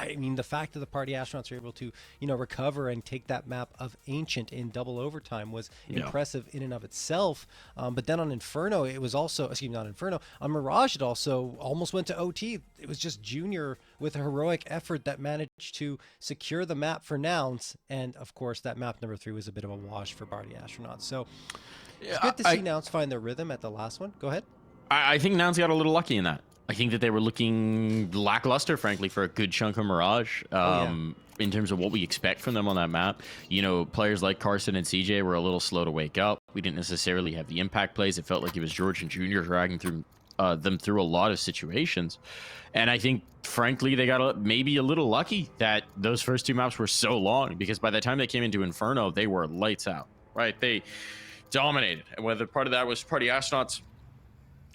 I mean, the fact that the Party Astronauts are able to, recover and take that map of Ancient in double overtime was impressive in and of itself. But then on Inferno, it was also, excuse me, not Inferno, on Mirage, it also almost went to OT. It was just Junior with a heroic effort that managed to secure the map for Nouns. And of course, that map number 3 was a bit of a wash for Party Astronauts. So it's good to see Nouns find their rhythm at the last one. Go ahead. I think Nouns got a little lucky in that. I think that they were looking lackluster, frankly, for a good chunk of Mirage. In terms of what we expect from them on that map. Players like Carson and CJ were a little slow to wake up. We didn't necessarily have the impact plays. It felt like it was George and Junior dragging them through a lot of situations. And I think, frankly, they got maybe a little lucky that those first 2 maps were so long, because by the time they came into Inferno, they were lights out, right? They dominated. And whether part of that was Party Astronauts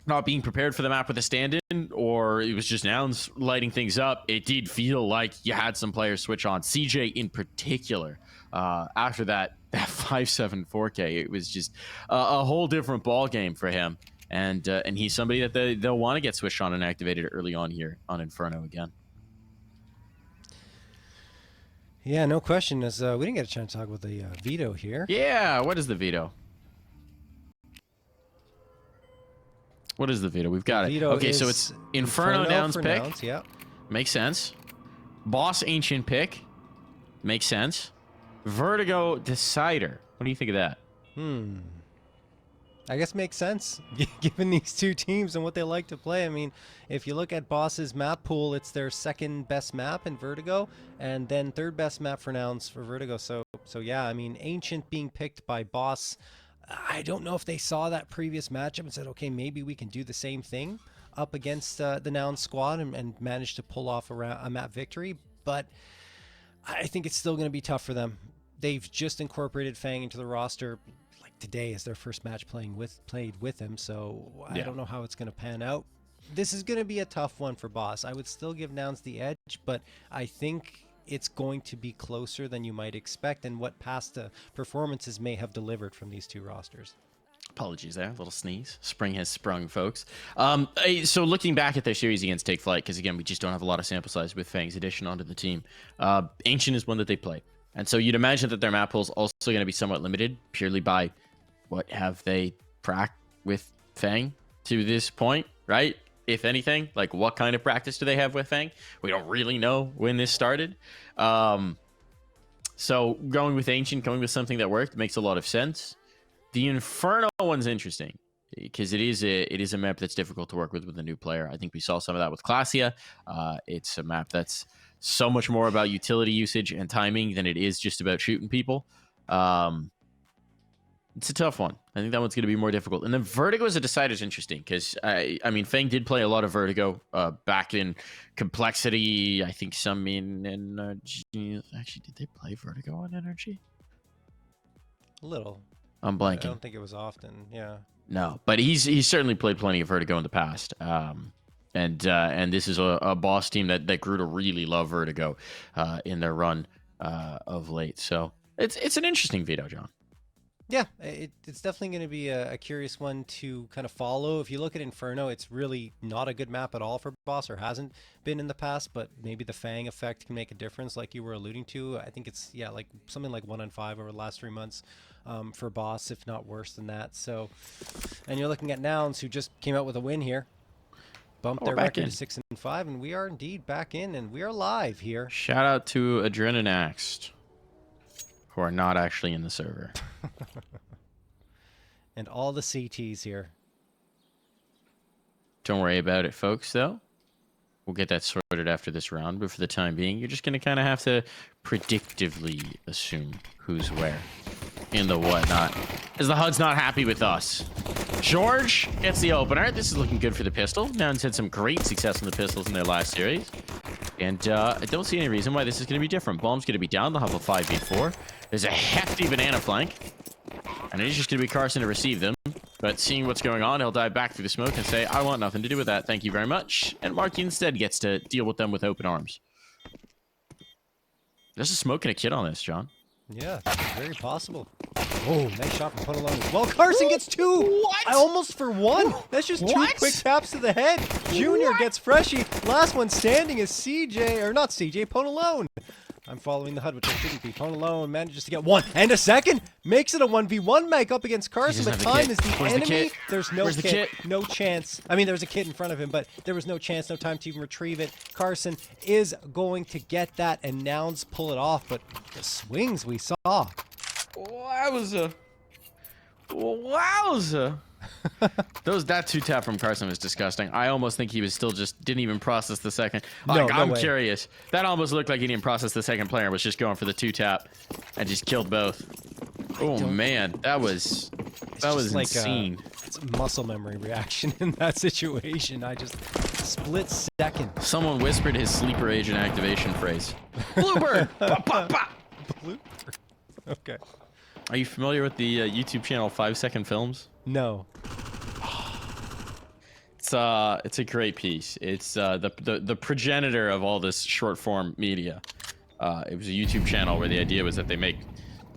not being prepared for the map with a stand-in, or it was just Nouns lighting things up, it did feel like you had some players switch on. CJ in particular, after that 5-7 4K, it was just a whole different ball game for him. And he's somebody that they'll want to get switched on and activated early on here on Inferno again. Yeah, no question. As we didn't get a chance to talk about the veto here. Yeah, what is the veto? What is the veto? We've got it. Okay, so it's Inferno Nouns pick. Nouns, yeah. Makes sense. Boss Ancient pick. Makes sense. Vertigo Decider. What do you think of that? I guess makes sense, given these 2 teams and what they like to play. I mean, if you look at Boss's map pool, it's their 2nd best map in Vertigo, and then 3rd best map for Nouns for Vertigo. So yeah, I mean, Ancient being picked by Boss, I don't know if they saw that previous matchup and said, okay, maybe we can do the same thing up against the Nouns squad and manage to pull off a map victory. But I think it's still going to be tough for them. They've just incorporated Fang into the roster. Like today is their first match played with him. So I don't know how it's going to pan out. This is going to be a tough one for Boss. I would still give Nouns the edge, but I think it's going to be closer than you might expect and what past performances may have delivered from these 2 rosters. Apologies there, a little sneeze. Spring has sprung, folks. So looking back at their series against Take Flight, because again, we just don't have a lot of sample size with Fang's addition onto the team. Ancient is one that they play. And so you'd imagine that their map pool is also going to be somewhat limited purely by what have they prac with Fang to this point, right? If anything, like what kind of practice do they have with Fang? We don't really know when this started. So going with Ancient, going with something that worked makes a lot of sense. The Inferno one's interesting because it is a map that's difficult to work with a new player. I think we saw some of that with Classia. It's a map that's so much more about utility usage and timing than it is just about shooting people. It's a tough one. I think that one's going to be more difficult. And then Vertigo as a decider is interesting because, I mean, Fang did play a lot of Vertigo back in Complexity. I think some in Energy. Actually, did they play Vertigo on Energy? A little. I'm blanking. I don't think it was often, yeah. No, but he's certainly played plenty of Vertigo in the past. And this is a boss team that grew to really love Vertigo in their run of late. So it's an interesting veto, John. Yeah, it's definitely going to be a curious one to kind of follow. If you look at Inferno, it's really not a good map at all for Boss, or hasn't been in the past, but maybe the Fang effect can make a difference like you were alluding to. I think it's, like something like 1-5 over the last 3 months for Boss, if not worse than that. So, and you're looking at Nouns, who just came out with a win here. Bumped their record to 6-5, and we are indeed back in, and we are live here. Shout out to Adrenanaxed, who are not actually in the server. And all the CTs here. Don't worry about it, folks, though. We'll get that sorted after this round, but for the time being, you're just going to kind of have to predictively assume who's where in the whatnot, as the HUD's not happy with us. George gets the opener. This is looking good for the pistol. Nouns had some great success on the pistols in their last series. And I don't see any reason why this is going to be different. Bomb's going to be down. They'll have a 5v4. There's a hefty banana flank. And it is just going to be Carson to receive them. But seeing what's going on, he'll dive back through the smoke and say, I want nothing to do with that. Thank you very much. And Marky instead gets to deal with them with open arms. There's a smoke and a kid on this, John. Yeah, very possible. Oh, nice shot from Ponalone as well. Carson gets 2. What? I almost for 1. That's just 2 What? quick taps to the head. Junior gets Freshie. Last one standing is CJ, or not CJ, Ponalone. I'm following the HUD, which I shouldn't be. Ponalone manages to get 1 and a second. Makes it a 1v1 Meg up against Carson, but time is the enemy. There's no kit. No chance. I mean, there's a kit in front of him, but there was no chance, no time to even retrieve it. Carson is going to get that, and Nouns pull it off, but the swings we saw. Wowza. Wowza. That 2-tap from Carson was disgusting. I almost think he was still just didn't even process the second. Like, I'm curious. That almost looked like he didn't process the second player, was just going for the 2-tap and just killed both. Oh man, that was like insane. It's a muscle memory reaction in that situation. I just split second. Someone whispered his sleeper agent activation phrase. Bluebird. Pop, pop, pop. Bluebird. Okay. Are you familiar with the YouTube channel 5-Second Films? No. It's a great piece. It's the progenitor of all this short form media. It was a YouTube channel where the idea was that they make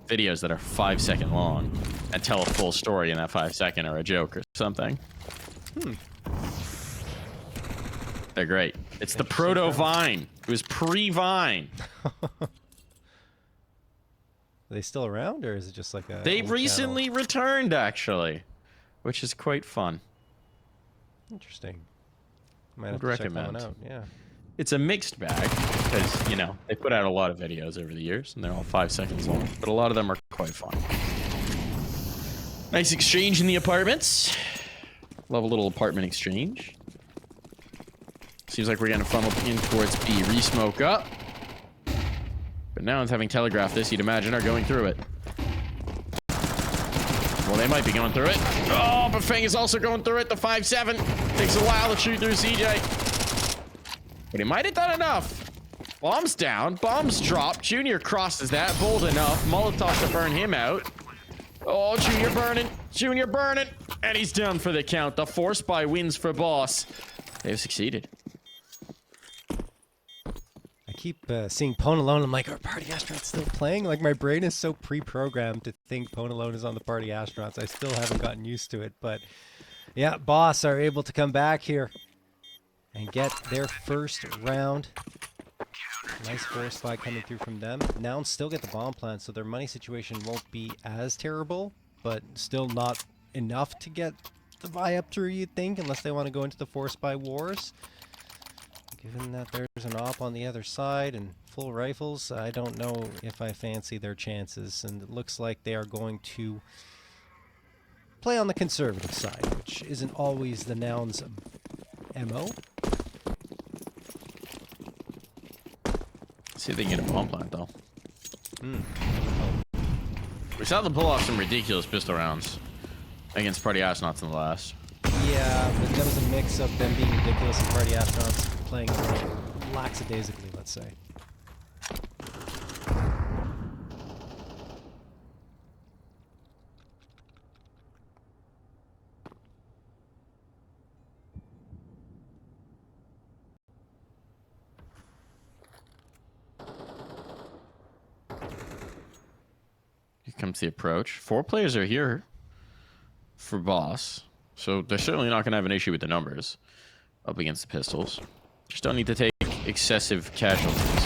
videos that are 5 second long and tell a full story in that 5 second, or a joke or something. They're great. It's the proto Vine. It was pre-Vine. Are they still around, or is it just like a? They recently returned, actually, which is quite fun. Interesting. Might Would have to recommend. check that one out. Yeah. It's a mixed bag because, you know, they put out a lot of videos over the years and they're all 5 seconds long, but a lot of them are quite fun. Nice exchange in the apartments. Love a little apartment exchange. Seems like we're getting funneled in towards B. Re-smoke up. But now it's having telegraphed this, you'd imagine, are going through it. Well, they might be going through it. Oh, but Fang is also going through it. The 5-7 takes a while to shoot through CJ. But he might have done enough. Bomb's down. Bomb's dropped. Junior crosses that. Bold enough. Molotov to burn him out. Oh, Junior burning. Junior burning. And he's down for the count. The force by wins for Boss. They've succeeded. I keep seeing Ponalone. I'm like, are Party Astronauts still playing? Like, my brain is so pre-programmed to think Ponalone is on the Party Astronauts. I still haven't gotten used to it. But, yeah, Boss are able to come back here and get their first round. Nice force fight coming through from them. Nouns still get the bomb plant, so their money situation won't be as terrible, but still not enough to get the buy up through, you'd think, unless they want to go into the force buy wars. Given that there's an op on the other side and full rifles, I don't know if I fancy their chances, and it looks like they are going to play on the conservative side, which isn't always the Nouns' MO. See if they can get a bomb plant, though. We saw them pull off some ridiculous pistol rounds against Party Astronauts in the last. Yeah, but that was a mix of them being ridiculous and Party Astronauts playing lackadaisically, let's say. Here comes the approach. 4 players are here for Boss, so they're certainly not going to have an issue with the numbers up against the pistols. Just don't need to take excessive casualties.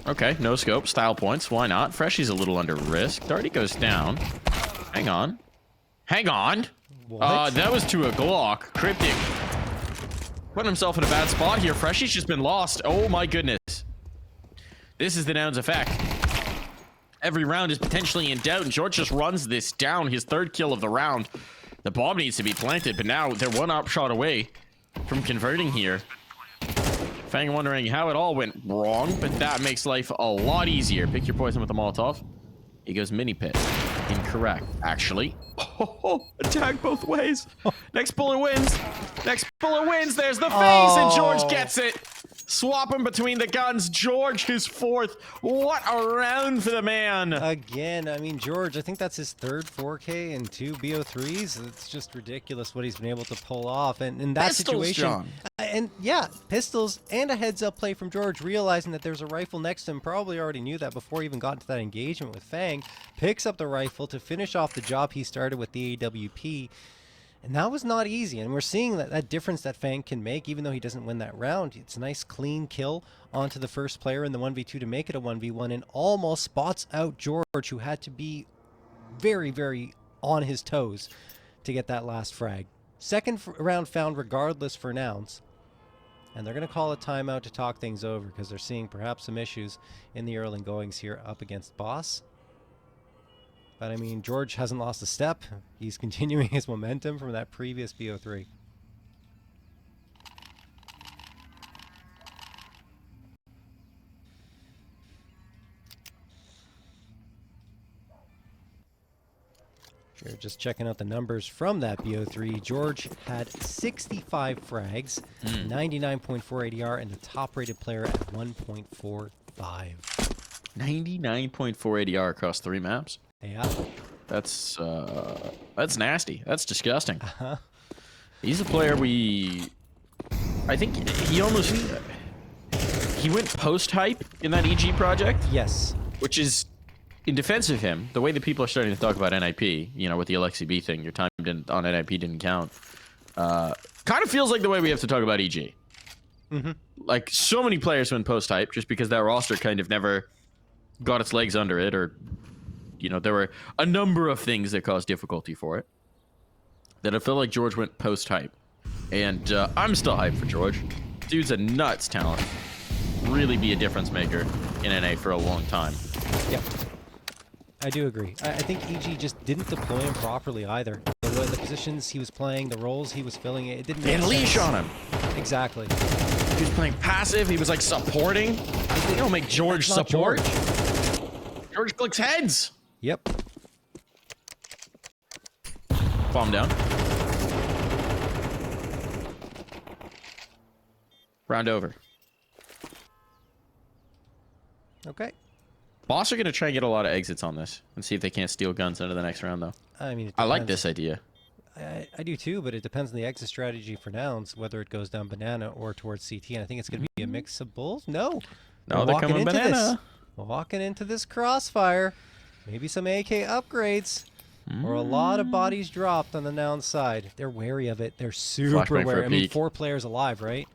Okay, no scope, style points, why not? Freshie's a little under risk. Darty goes down. Hang on. Hang on! That was to a Glock. Cryptic putting himself in a bad spot here. Freshie's just been lost. Oh my goodness. This is the Nouns effect. Every round is potentially in doubt, and George just runs this down. His 3rd kill of the round. The bomb needs to be planted, but now they're 1 op shot away from converting here. Fang wondering how it all went wrong, but that makes life a lot easier. Pick your poison with the Molotov. He goes mini pit. Incorrect, actually. Attack both ways. Next bullet wins. Next bullet wins. There's the face, and George gets it. Swapping between the guns. George, his fourth. What a round for the man. Again, I mean, George, I think that's his third 4K and 2 BO3s. It's just ridiculous what he's been able to pull off. And in that Pistols, situation, John. and yeah, pistols and a heads-up play from George, realizing that there's a rifle next to him. Probably already knew that before he even got into that engagement with Fang. Picks up the rifle to finish off the job he started with the AWP. And that was not easy, and we're seeing that difference that Fang can make, even though he doesn't win that round. It's a nice clean kill onto the first player in the 1v2 to make it a 1v1, and almost spots out George, who had to be very, very on his toes to get that last frag. Second round found regardless for Nouns, and they're going to call a timeout to talk things over because they're seeing perhaps some issues in the early goings here up against Boss. But I mean, George hasn't lost a step. He's continuing his momentum from that previous BO3. Sure, just checking out the numbers from that BO3. George had 65 frags, 99.4 ADR, and the top-rated player at 1.45. 99.4 ADR across 3 maps. Yeah. That's nasty. That's disgusting. Uh-huh. He's a player I think he went post-hype in that EG project. Yes. Which is, in defense of him, the way that people are starting to talk about NIP, you know, with the Alexi B thing, your time on NIP didn't count. Kind of feels like the way we have to talk about EG. Mm-hmm. Like, so many players went post-hype just because that roster kind of never got its legs under it, or, you know, there were a number of things that caused difficulty for it. That I feel like George went post-hype. And I'm still hyped for George. Dude's a nuts talent. Really be a difference maker in NA for a long time. Yep. I do agree. I think EG just didn't deploy him properly either. The positions he was playing, the roles he was filling, it didn't make And sense. leash on him. Exactly. He was playing passive. He was like supporting. You don't make George That's not support. George. George clicks heads. Yep. Bomb down. Round over. Okay. Boss are going to try and get a lot of exits on this and see if they can't steal guns into the next round, though. I mean, it I like depends. this idea. I do too, but it depends on the exit strategy for Nouns, whether it goes down banana or towards CT. And I think it's going to be a mix of both. No. No, they're coming into banana. This. Walking into this crossfire. Maybe some AK upgrades. Or a lot of bodies dropped on the Nouns side. They're wary of it. They're super Flashbang for wary. a I mean, peek. 4 players alive, right?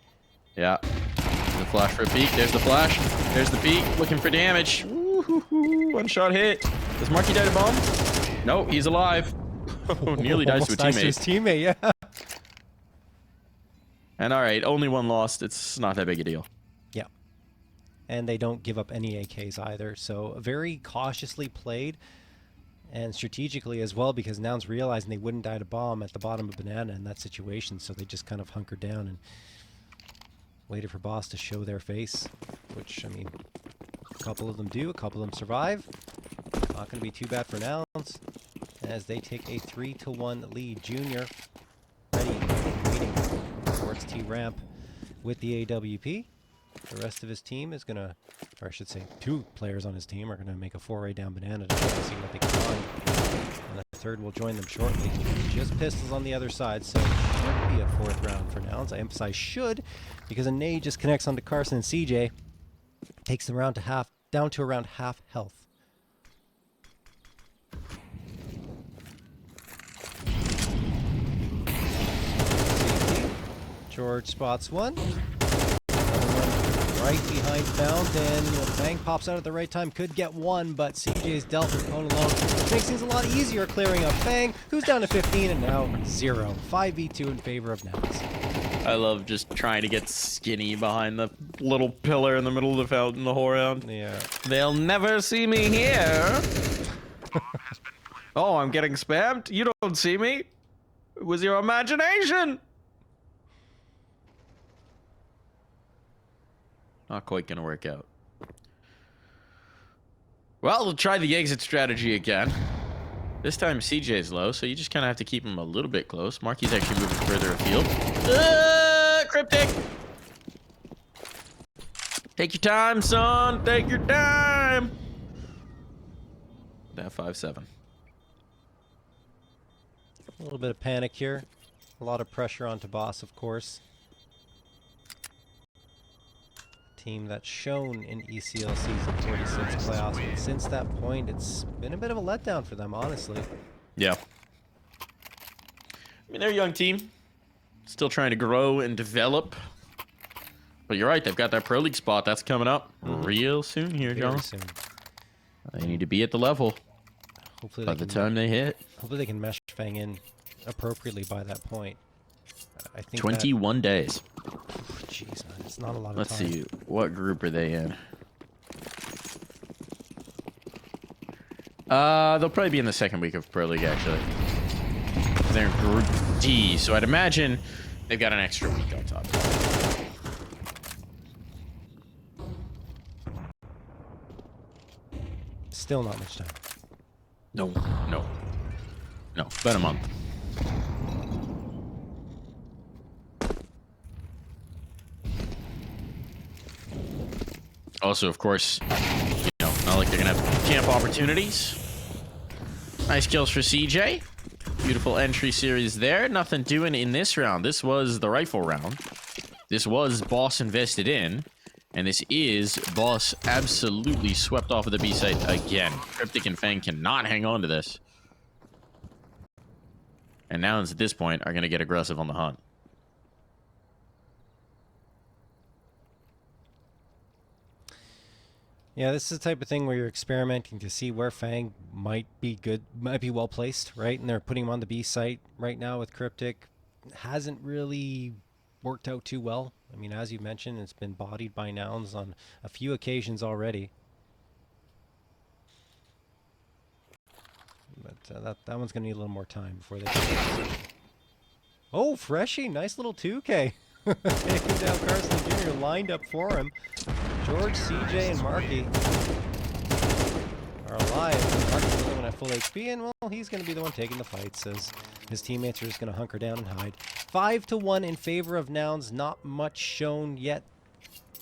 Yeah. The flash for a peek. There's the flash. There's the peek. Looking for damage. Ooh, one shot hit. Does Marky die to bomb? No, he's alive. Nearly dies to a Almost dies to teammate. his teammate, yeah. And all right, only one lost. It's not that big a deal. Yeah. And they don't give up any AKs either. So very cautiously played and strategically as well, because Nouns realizing they wouldn't die to bomb at the bottom of banana in that situation. So they just kind of hunkered down and waited for Boss to show their face, which, I mean, a couple of them do, a couple of them survive. Not going to be too bad for Nouns as they take a 3-1 lead. Junior ready, waiting towards T-Ramp with the AWP. The rest of his team is going to, or I should say 2 players on his team are going to make a foray down banana to try to see what they can find. And the third will join them shortly. Just pistols on the other side, so it should be a 4th round for Nouns. I emphasize should, because a nade just connects onto Carson and CJ. Takes them down to around half health. George spots one. Another one right behind Fountain. Fang pops out at the right time. Could get one, but CJ's dealt with Cone alone. Which makes things a lot easier clearing up Fang, who's down to 15 and now 0. 5v2 in favor of Nouns. I love just trying to get skinny behind the little pillar in the middle of the fountain the whole round. Yeah. They'll never see me here. Oh, I'm getting spammed? You don't see me? It was your imagination. Not quite gonna work out. Well, we'll try the exit strategy again. This time CJ's low, so you just kind of have to keep him a little bit close. Marky's actually moving further afield. Cryptic! Take your time, son. Take your time. That 5-7. A little bit of panic here. A lot of pressure onto Boss, of course. Team that's shown in ECL Season 46 playoffs, but since that point, it's been a bit of a letdown for them, honestly. Yeah. I mean, they're a young team. Still trying to grow and develop. But you're right, they've got that Pro League spot. That's coming up real soon here, John. Very soon. They need to be at the level Hopefully by the time they hit. Hopefully they can mesh Fang in appropriately by that point. I think 21 days. Jeez, man, it's not a lot of Let's time. see, what group are they in? They'll probably be in the second week of Pro League, actually. They're in Group D, so I'd imagine they've got an extra week on top. Still not much time. No, about a month. Also, of course, not like they're gonna have camp opportunities. Nice kills for CJ. Beautiful entry series there. Nothing doing in this round. This was the rifle round. This was Boss invested in. And this is Boss absolutely swept off of the B site again. Cryptic and Fang cannot hang on to this. And Nouns at this point are going to get aggressive on the hunt. Yeah, this is the type of thing where you're experimenting to see where Fang might be good, might be well placed, right? And they're putting him on the B site right now with Cryptic. Hasn't really worked out too well. I mean, as you mentioned, it's been bodied by Nouns on a few occasions already. But that one's going to need a little more time before they... Oh, Freshie, nice little 2K. Taking down Carson Jr. lined up for him. George, CJ, and Marky are alive. Marky's the one at full HP, and well, he's going to be the one taking the fight, says his teammates are just going to hunker down and hide. 5-1 in favor of Nouns. Not much shown yet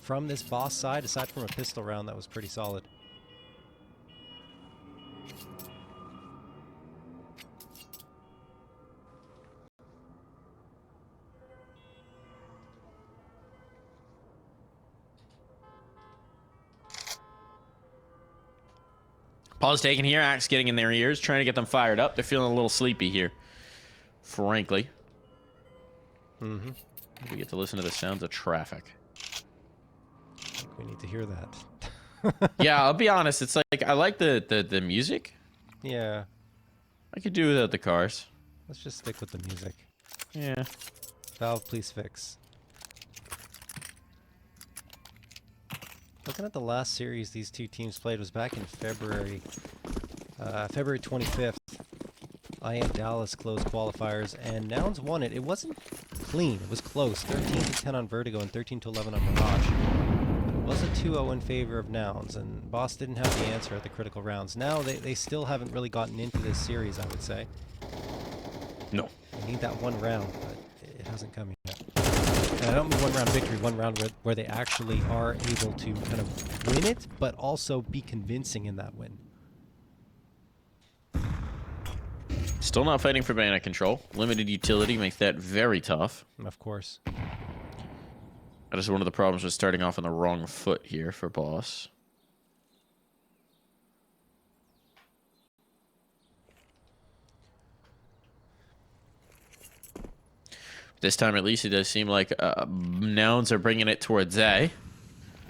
from this Boss side, aside from a pistol round that was pretty solid. Pause taken here. Axe getting in their ears, trying to get them fired up. They're feeling a little sleepy here, frankly. We get to listen to the sounds of traffic. I think we need to hear that. Yeah, I'll be honest. It's like I like the music. Yeah. I could do without the cars. Let's just stick with the music. Yeah. Valve, please fix. Looking at the last series these two teams played was back in February. February 25th. IM Dallas closed qualifiers, and Nouns won it. It wasn't clean. It was close. 13-10 on Vertigo and 13-11 on Mirage. But it was a 2-0 in favor of Nouns, and Boss didn't have the answer at the critical rounds. Now they still haven't really gotten into this series, I would say. No. They need that one round, but it hasn't come yet. And I don't mean one round victory, one round where they actually are able to kind of win it, but also be convincing in that win. Still not fighting for mana control. Limited utility makes that very tough. Of course. That is one of the problems with starting off on the wrong foot here for Boss. This time, at least, it does seem like Nouns are bringing it towards A.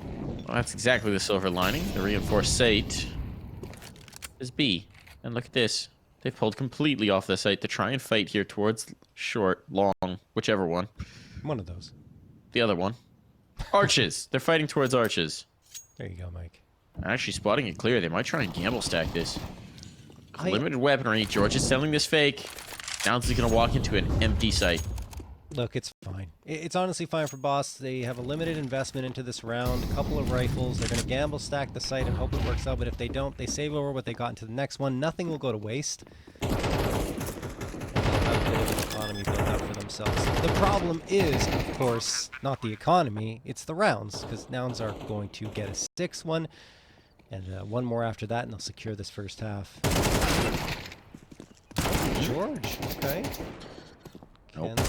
Well, that's exactly the silver lining. The reinforced site is B. And look at this. They've pulled completely off the site to try and fight here towards short, long, whichever one. One of those. The other one. Arches. They're fighting towards arches. There you go, Mike. Actually spotting it clear. They might try and gamble stack this. Limited weaponry. George is selling this fake. Nouns is going to walk into an empty site. Look, it's fine. It's honestly fine for Boss. They have a limited investment into this round, a couple of rifles. They're going to gamble stack the site and hope it works out, but if they don't, they save over what they got into the next one. Nothing will go to waste. They'll have a bit of an economy built up for themselves. themselves. The problem is, of course, not the economy, it's the rounds, because Nouns are going to get a 6-1, and one more after that, and they'll secure this first half. George, okay. Nope.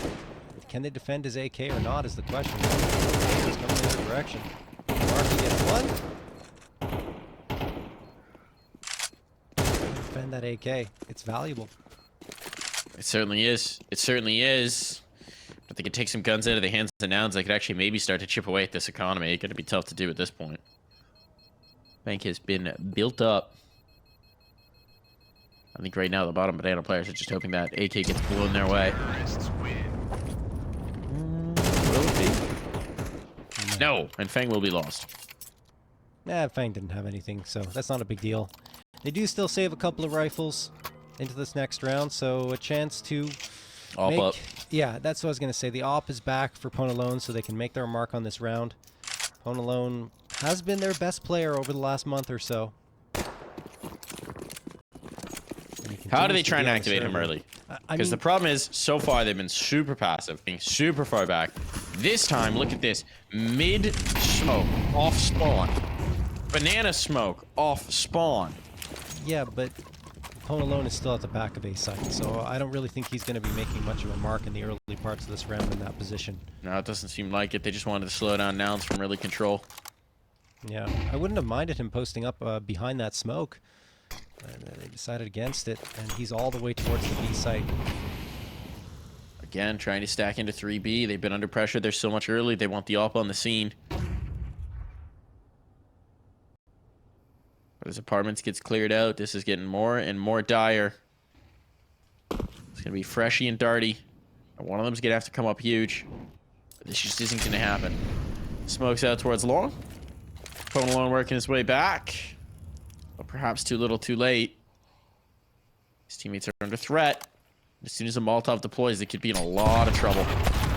Can they defend his AK or not is the question. It's coming in their direction. Marky gets one. Defend that AK. It's valuable. It certainly is. It certainly is. But they could take some guns out of the hands of Nouns. They could actually maybe start to chip away at this economy. It's going to be tough to do at this point. Bank has been built up. I think right now the bottom banana players are just hoping that AK gets blown their way. Will it be? No, and Fang will be lost. Nah, Fang didn't have anything, so that's not a big deal. They do still save a couple of rifles into this next round, so a chance to Op up. Yeah, that's what I was going to say. The op is back for Ponalone, so they can make their mark on this round. Ponalone has been their best player over the last month or so. How do they try and activate him early? Because the problem is, so far they've been super passive, being super far back. This time, look at this. Mid-smoke, off spawn. Banana smoke, off spawn. Yeah, but Ponalone is still at the back of A site, so I don't really think he's going to be making much of a mark in the early parts of this round in that position. No, it doesn't seem like it. They just wanted to slow down Nouns from early control. Yeah, I wouldn't have minded him posting up behind that smoke. They decided against it, and he's all the way towards the B site. Again, trying to stack into 3B. They've been under pressure. They're so much early. They want the op on the scene. As apartments gets cleared out, this is getting more and more dire. It's going to be Freshy and Darty. One of them's going to have to come up huge. But this just isn't going to happen. Smokes out towards long. Ponalone working his way back. But perhaps too little too late. His teammates are under threat. As soon as a Molotov deploys, they could be in a lot of trouble.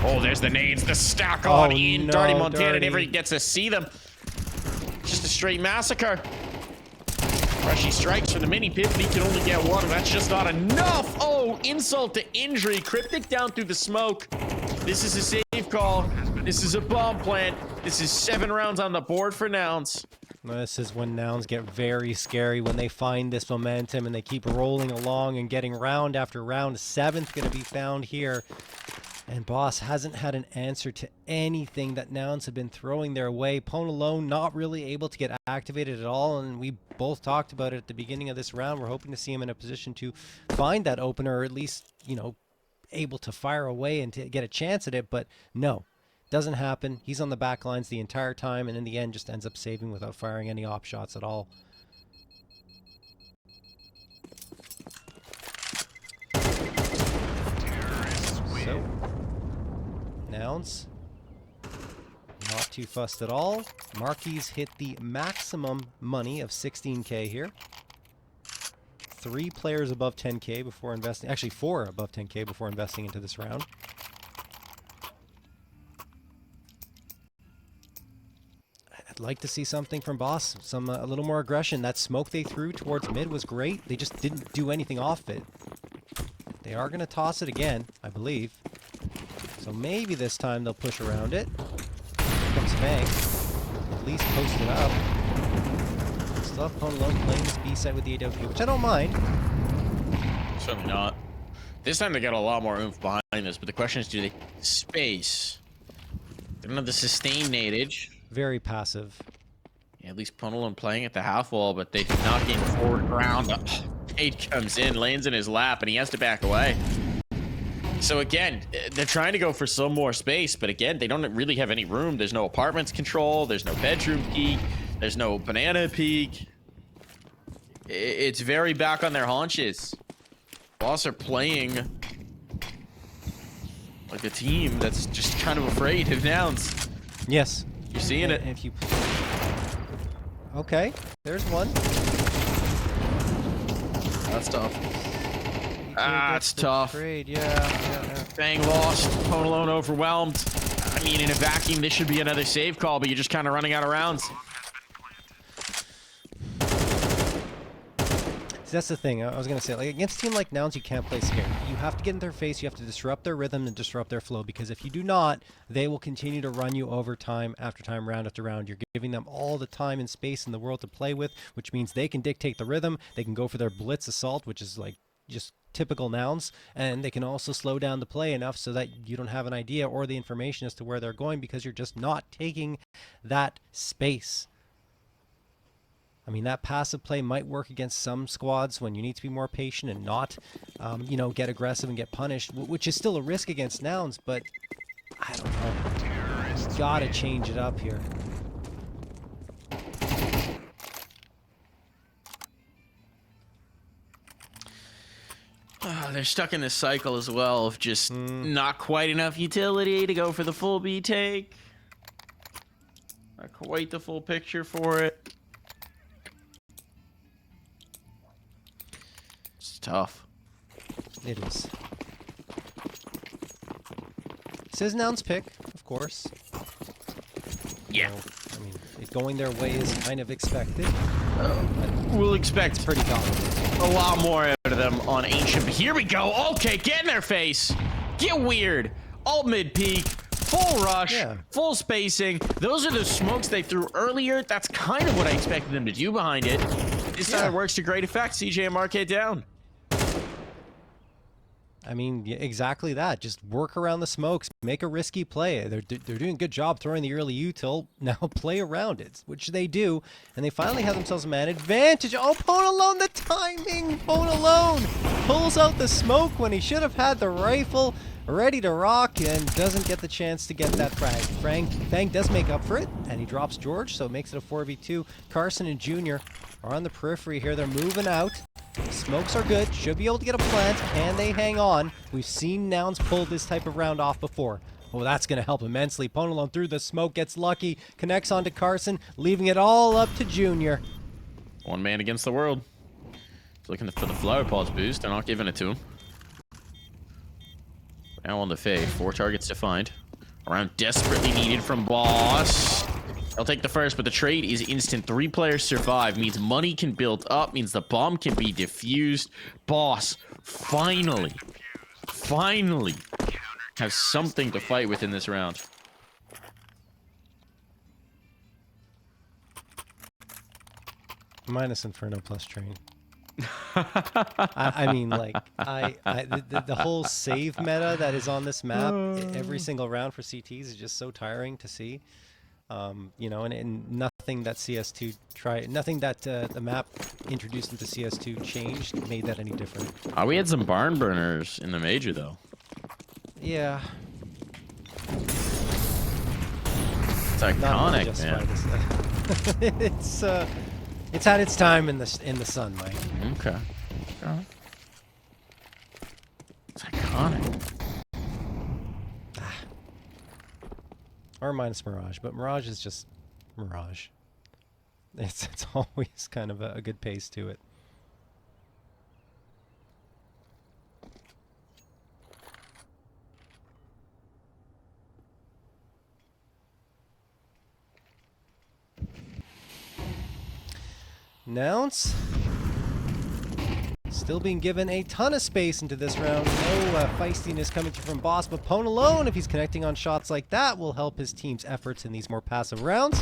Oh, there's the nades, the stack on in. No, Darty Montana never gets to see them. Just a straight massacre. Freshy strikes for the mini pit, but he can only get one. That's just not enough. Oh, insult to injury. Cryptic down through the smoke. This is a save call. This is a bomb plant. This is 7 rounds on the board for Nouns. This is when Nouns get very scary, when they find this momentum and they keep rolling along and getting round after round. 7th going to be found here. And Boss hasn't had an answer to anything that Nouns have been throwing their way. Ponalone not really able to get activated at all, and we both talked about it at the beginning of this round. We're hoping to see him in a position to find that opener, or at least, you know, able to fire away and to get a chance at it, but no. Doesn't happen. He's on the back lines the entire time, and in the end just ends up saving without firing any op shots at all. So, Nouns, not too fussed at all. Marquis hit the maximum money of 16K here. 3 players above 10K before investing. Actually, 4 above 10K before investing into this round. I'd like to see something from Boss, a little more aggression. That smoke they threw towards mid was great. They just didn't do anything off it. They are going to toss it again, I believe. So maybe this time they'll push around it. Here comes Fang. At least post it up. Still have Ponalone playing this B side with the AWP, which I don't mind. Certainly not. This time they got a lot more oomph behind this, but the question is, do they space? They don't have the sustained nadage. Very passive. Yeah, at least Ponalone playing at the half wall, but they did not gain forward ground. Nade comes in, lands in his lap, and he has to back away. So again, they're trying to go for some more space, but again, they don't really have any room. There's no apartments control. There's no bedroom peak. There's no banana peak. It's very back on their haunches. Boss are playing like a team that's just kind of afraid of Nouns. Yes. You're seeing it. If you... Okay, there's one. That's tough. It's tough. Trade. Yeah. Fang lost. Ponalone overwhelmed. I mean, in a vacuum, this should be another save call, but you're just kind of running out of rounds. See, that's the thing. I was going to say, like, against a team like Nouns, you can't play scared. You have to get in their face. You have to disrupt their rhythm and disrupt their flow, because if you do not, they will continue to run you over time after time, round after round. You're giving them all the time and space in the world to play with, which means they can dictate the rhythm. They can go for their blitz assault, which is like just typical Nouns, and they can also slow down the play enough so that you don't have an idea or the information as to where they're going, because you're just not taking that space. I mean, that passive play might work against some squads when you need to be more patient and not, you know, get aggressive and get punished, which is still a risk against Nouns, but I don't know. Gotta change it up here. They're stuck in this cycle as well of just not quite enough utility to go for the full B take. Not quite the full picture for it. It's tough. It is. This is Nouns' pick, of course. Yeah. You know, I mean, it going their way is kind of expected. We'll expect It's pretty common. a lot more out of them on Ancient. But here we go. Okay, get in their face. Get weird. Alt mid peak. Full rush. Yeah. Full spacing. Those are the smokes they threw earlier. That's kind of what I expected them to do behind it. This time it works to great effect. CJ and Marquette down. I mean, exactly that. Just work around the smokes. Make a risky play. They're doing a good job throwing the early util. Now play around it, which they do. And they finally have themselves a man advantage. Oh, Pone Alone, the timing! Pone Alone pulls out the smoke when he should have had the rifle ready to rock and doesn't get the chance to get that frag. Fang does make up for it, and he drops George, so it makes it a 4v2. Carson and Junior are on the periphery here. They're moving out. Smokes are good. Should be able to get a plant. Can they hang on? We've seen Nouns pull this type of round off before. Oh, that's going to help immensely. Pone Alone through the smoke, gets lucky, connects onto Carson, leaving it all up to Junior. One man against the world. He's looking for the flower pots boost. They're not giving it to him. Now on the fade. 4 targets to find. Around desperately needed from Boss. I'll take the first, but the trade is instant. 3 players survive. Means money can build up. Means the bomb can be defused. Boss, finally have something to fight with in this round. Minus Inferno plus train. I mean, like, the whole save meta that is on this map every single round for CTs is just so tiring to see. You know, and nothing that nothing that the map introduced into CS2 changed made that any different. We had some barn burners in the major though. Yeah. It's iconic, man. It's had its time in the sun, Mike. Okay. It's iconic. Or minus Mirage, but Mirage is just Mirage. It's always kind of a good pace to it. Nouns still being given a ton of space into this round. No feistiness coming through from Boss, but Pone Alone, if he's connecting on shots like that, will help his team's efforts in these more passive rounds.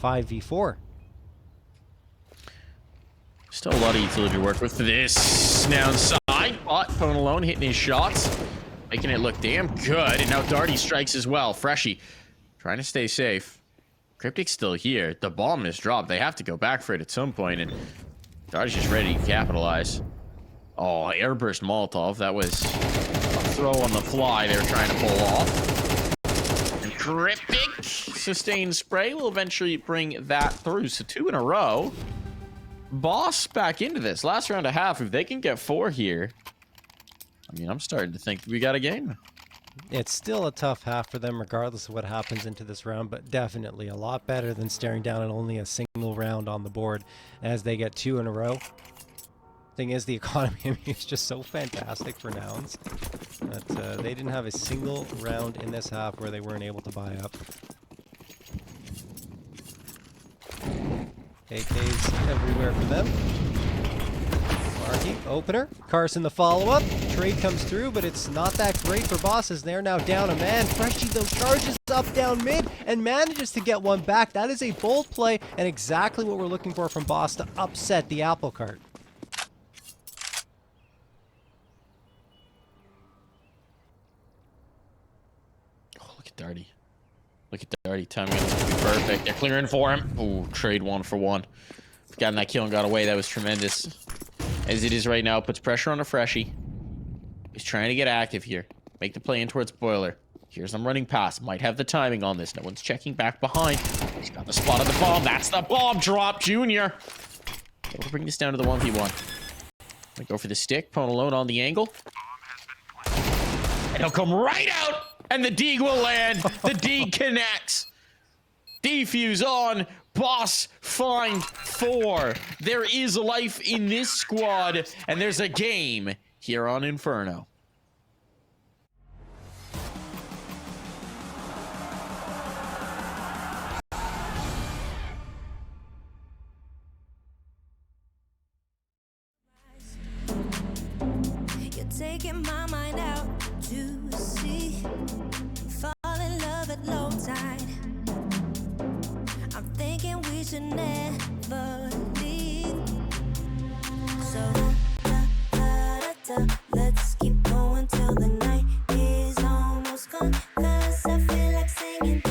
5v4. Still a lot of utility work with this. Nouns side, but Pone Alone hitting his shots, making it look damn good. And now Darty strikes as well. Freshie trying to stay safe. Cryptic's still here. The bomb is dropped. They have to go back for it at some point, and Darty's just ready to capitalize. Oh, airburst Molotov. That was a throw on the fly they were trying to pull off. And Cryptic sustained spray will eventually bring that through. So 2 in a row. Boss back into this. Last round a half. If they can get 4 here, I mean, I'm starting to think we got a game. It's still a tough half for them regardless of what happens into this round, but definitely a lot better than staring down at only a single round on the board as they get 2 in a row. Thing is, the economy is just so fantastic for Nouns that they didn't have a single round in this half where they weren't able to buy up. AKs everywhere for them. Marky, opener. Carson the follow-up. Trade comes through, but it's not that great for Bosses. They're now down a man. Freshie, though, charges up down mid and manages to get one back. That is a bold play and exactly what we're looking for from Boss to upset the apple cart. Oh, look at Darty. Look at Darty. Timing on this could be perfect. They're clearing for him. Ooh, trade 1-for-1. Gotten that kill and got away. That was tremendous. As it is right now, puts pressure on a Freshie. He's trying to get active here. Make the play in towards Boiler. Here's him running past. Might have the timing on this. No one's checking back behind. He's got the spot on the bomb. That's the bomb drop, Junior. We'll bring this down to the 1v1. We go for the stick. Prone alone on the angle. And he'll come right out. And the Deeg will land. The Deeg connects. Defuse on. Boss find 4. There is life in this squad. And there's a game here on Inferno. You're taking my mind out to sea. Fall in love at low tide. I'm thinking we should never leave. So let's keep going till the night is almost gone. Cause I feel like singing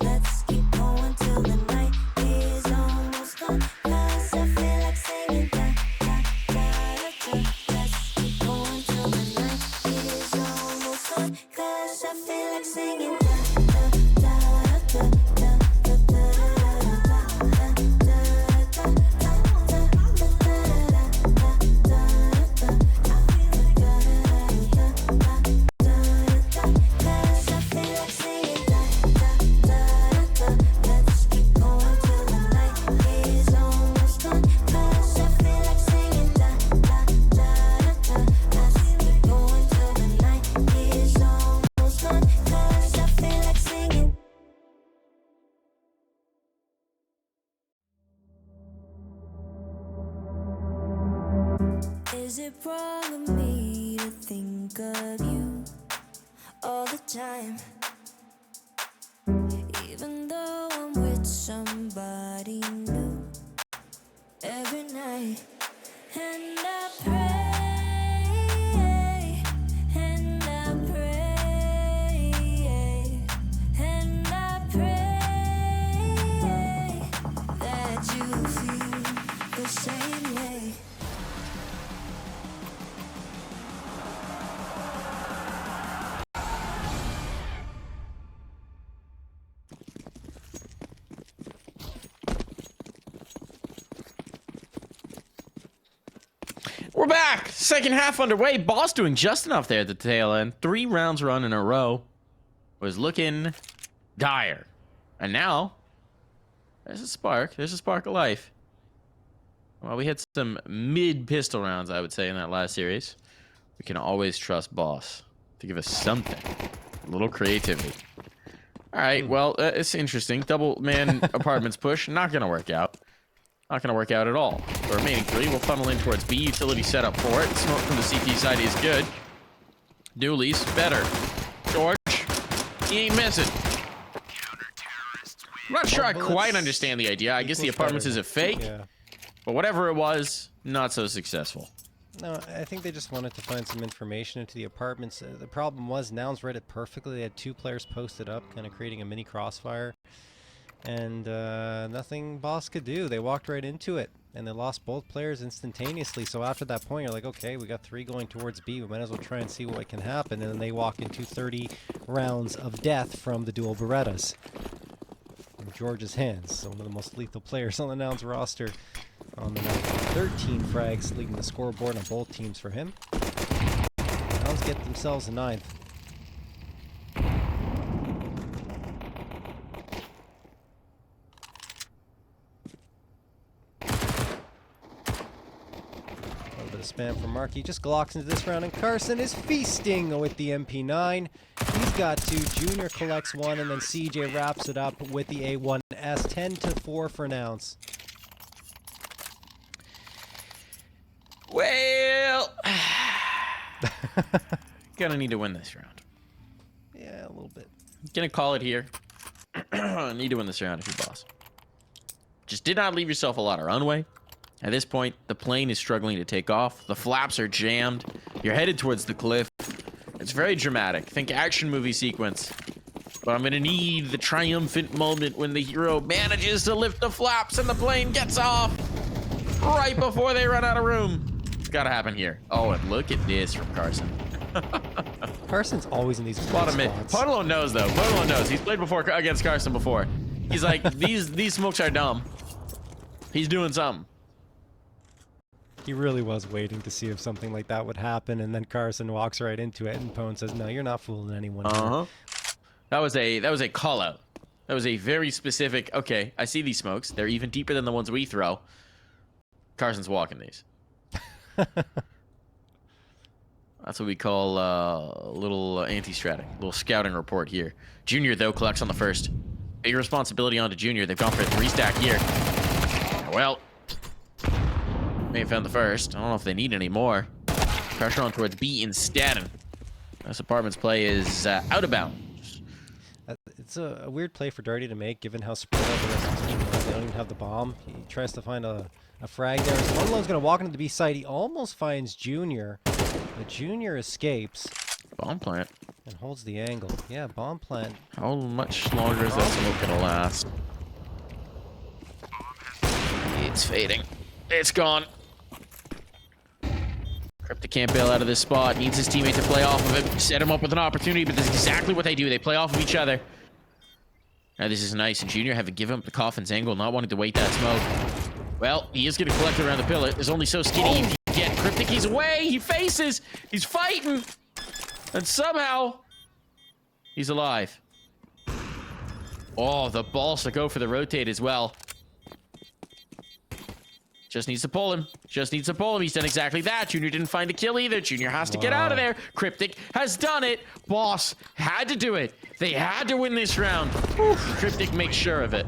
Let's keep going till the night is almost gone. Cause I feel like singing Is it wrong of me to think of you all the time? Even though I'm with somebody new every night. And I pray, and I pray, and I pray that you feel the same way. We're back. Second half underway. Boss doing just enough there at the tail end. 3 rounds run in a row. Was looking dire. And now, there's a spark. There's a spark of life. Well, we had some mid-pistol rounds, I would say, in that last series. We can always trust Boss to give us something. A little creativity. All right, well, it's interesting. Double-man apartments push. Not going to work out. Not going to work out at all. The remaining 3 will funnel in towards B. Utility set up for it. Smoke from the CT side is good. Dooley's better. George, he ain't missing. I'm not sure I quite understand the idea. I guess the apartments is a fake, but whatever it was, not so successful. No, I think they just wanted to find some information into the apartments. The problem was Nouns read it perfectly. They had 2 players posted up, kind of creating a mini crossfire. And nothing Boss could do. They walked right into it, and they lost both players instantaneously. So after that point, you're like, okay, we got 3 going towards B. We might as well try and see what can happen. And then they walk into 30 rounds of death from the dual Berettas. From George's hands, so one of the most lethal players on the Nouns roster. On the night, 13 frags leading the scoreboard on both teams for him. Nouns get themselves a 9th. Spam from Markey, just glocks into this round, and Carson is feasting with the MP9. He's got 2, Junior collects 1, and then CJ wraps it up with the A1S. 10-4 for Nouns. Well, gonna need to win this round. Yeah, a little bit. Gonna call it here. Need to win this round if you're Boss. Just did not leave yourself a lot of runway. At this point, the plane is struggling to take off. The flaps are jammed. You're headed towards the cliff. It's very dramatic. Think action movie sequence. But I'm gonna need the triumphant moment when the hero manages to lift the flaps and the plane gets off right before they run out of room. It's gotta happen here. Oh, and look at this from Carson. Carson's always in these spots. Podolo knows though. Podolo knows. He's played before against Carson before. He's like, these smokes are dumb. He's doing something. He really was waiting to see if something like that would happen, and then Carson walks right into it, and Pone says, "No, you're not fooling anyone." That was a call out. That was a very specific. Okay, I see these smokes. They're even deeper than the ones we throw. Carson's walking these. That's what we call a little anti-stratting, a little scouting report here. Junior though collects on the first. Big responsibility onto Junior. They've gone for a 3-stack here. Well. May have found the first. I don't know if they need any more. Pressure on towards B instead. And this apartment's play is out of bounds. It's a weird play for Darty to make, given how spread out the rest of the team is. They don't even have the bomb. He tries to find a frag there. So One Lone's going to walk into the B side. He almost finds Junior. But Junior escapes. Bomb plant. And holds the angle. Yeah, bomb plant. How much longer is that smoke going to last? It's fading. It's gone. Cryptic can't bail out of this spot. Needs his teammate to play off of it. Set him up with an opportunity, but that's exactly what they do. They play off of each other. Now this is nice, and Junior having given up the coffin's angle, not wanting to wait that smoke. Well, he is going to collect around the pillar. There's only so skinny you can get. Cryptic, he's away. He faces. He's fighting. And somehow, he's alive. Oh, the balls to go for the rotate as well. Just needs to pull him. Just needs to pull him. He's done exactly that. Junior didn't find a kill either. Junior has to get out of there. Cryptic has done it. Boss had to do it. They had to win this round. Cryptic makes sure of it.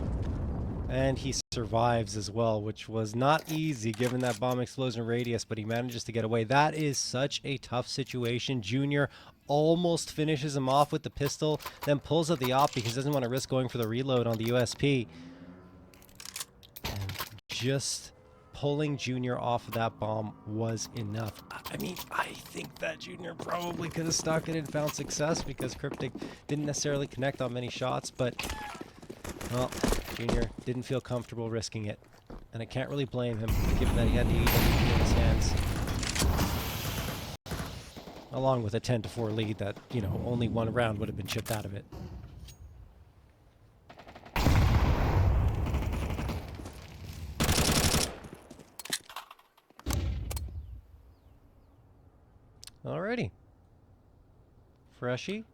And he survives as well, which was not easy given that bomb explosion radius, but he manages to get away. That is such a tough situation. Junior almost finishes him off with the pistol, then pulls out the op because he doesn't want to risk going for the reload on the USP. And just pulling Junior off of that bomb was enough. I mean, I think that Junior probably could have stuck it and found success because Cryptic didn't necessarily connect on many shots, but, well, Junior didn't feel comfortable risking it. And I can't really blame him, given that he had the AWP in his hands. Along with a 10-4 lead that, you know, only one round would have been chipped out of it. Alrighty. Freshie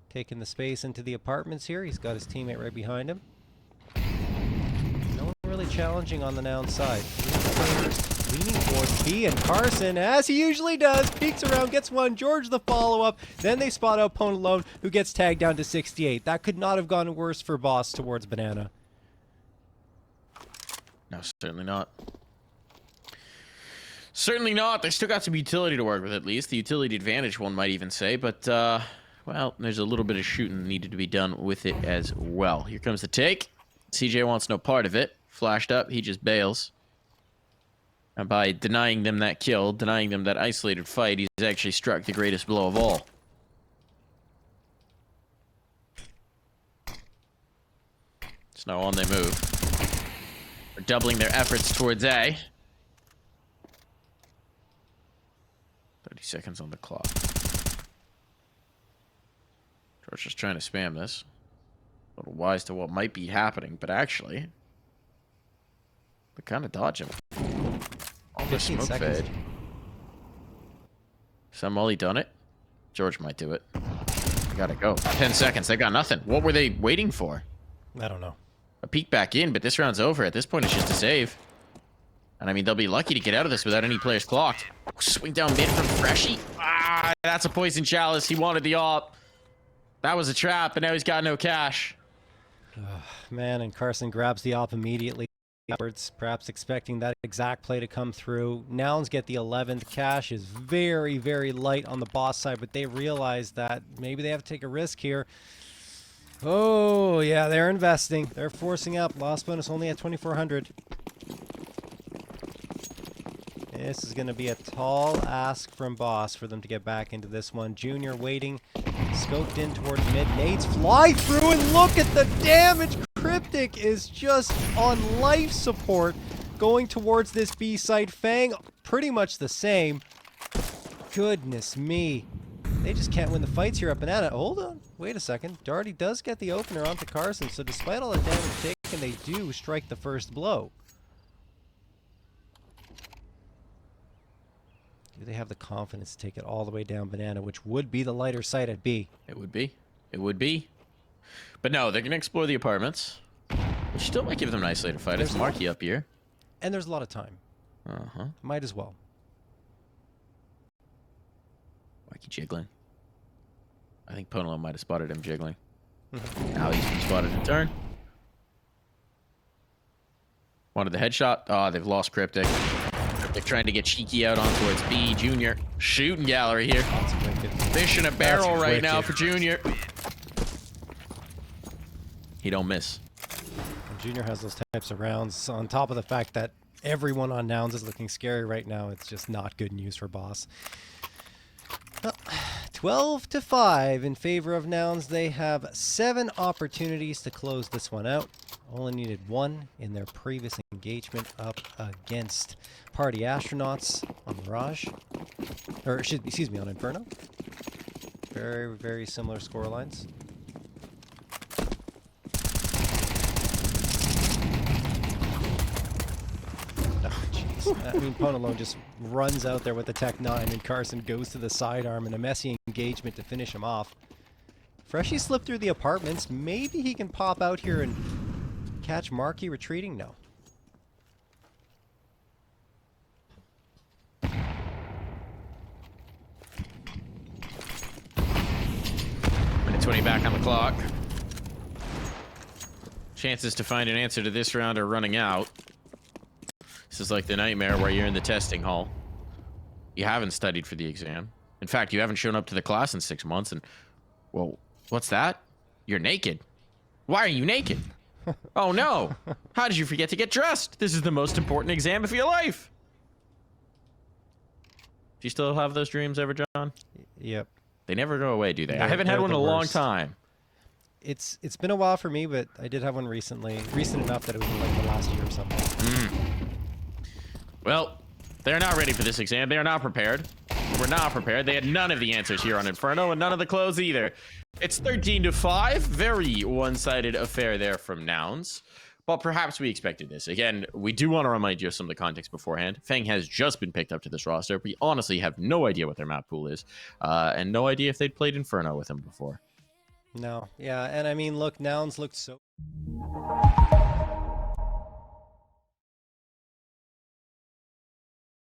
taking the space into the apartments here. He's got his teammate right behind him. No one really challenging on the Nouns side. Leaning towards B, and Carson, as he usually does, peeks around, gets one. George the follow-up. Then they spot out Pone alone, who gets tagged down to 68. That could not have gone worse for Boss towards Banana. No, certainly not. Certainly not. They still got some utility to work with, at least. The utility advantage, one might even say. But, well, there's a little bit of shooting needed to be done with it as well. Here comes the take. CJ wants no part of it. Flashed up. He just bails. And by denying them that kill, denying them that isolated fight, he's actually struck the greatest blow of all. It's now on they move. They're doubling their efforts towards A. 30 seconds on the clock. George just trying to spam this. A little wise to what might be happening, but actually, they're kind of dodging. All the smoke fade. Some Ollie done it. George might do it. They gotta go. 10 seconds. They got nothing. What were they waiting for? I don't know. A peek back in, but this round's over. At this point, it's just a save. And I mean, they'll be lucky to get out of this without any players clocked. Swing down mid from Freshy. Ah, that's a poison chalice. He wanted the op. That was a trap, and now he's got no cash. Man, and Carson grabs the op immediately afterwards, perhaps expecting that exact play to come through. Nouns get the 11th. Cash is very, very light on the boss side, but they realize that maybe they have to take a risk here. Oh, yeah, they're investing. They're forcing up. Loss bonus only at 2,400. This is going to be a tall ask from Boss for them to get back into this one. Junior waiting, scoped in towards mid. Nades fly through, and look at the damage. Cryptic is just on life support going towards this B site. Fang, pretty much the same. Goodness me. They just can't win the fights here at Banana. Hold on. Wait a second. Darty does get the opener onto Carson, so despite all the damage taken, they do strike the first blow. Do they have the confidence to take it all the way down Banana, which would be the lighter side at B? It would be. It would be. But no, they're going to explore the apartments, which still might give them an isolated fight. There's Marky up here. And there's a lot of time. Uh-huh. Might as well. Marky jiggling. I think Ponolo might have spotted him jiggling. Now he's been spotted in turn. Wanted the headshot. Oh, they've lost Cryptic. They're trying to get cheeky out on towards B. Junior shooting gallery here. Fish in a barrel right now for Junior. He don't miss. And Junior has those types of rounds. On top of the fact that everyone on Nouns is looking scary right now, it's just not good news for Boss. Well, 12-5 in favor of Nouns. They have 7 opportunities to close this one out. Only needed 1 in their previous engagement up against Party Astronauts on Mirage. Or, excuse me, on Inferno. Very, very similar score lines. I mean, Ponalone just runs out there with the Tech 9, and Carson goes to the sidearm in a messy engagement to finish him off. Freshie slipped through the apartments. Maybe he can pop out here and catch Marky retreating? No. Minute 20 back on the clock. Chances to find an answer to this round are running out. This is like the nightmare where you're in the testing hall. You haven't studied for the exam. In fact, you haven't shown up to the class in 6 months, and, well, what's that? You're naked. Why are you naked? Oh no! How did you forget to get dressed? This is the most important exam of your life! Do you still have those dreams ever, John? Yep. They never go away, do they? I haven't had one in a long time. It's been a while for me, but I did have one recently. Recent enough that it was in like the last year or something. Well, they're not ready for this exam. They are not prepared. We're not prepared. They had none of the answers here on Inferno, and none of the clues either. It's 13-5. Very one-sided affair there from Nouns. But perhaps we expected this. Again, we do want to remind you of some of the context beforehand. Fang has just been picked up to this roster. We honestly have no idea what their map pool is. And no idea if they'd played Inferno with him before. No. Yeah, and I mean, look, Nouns looked so...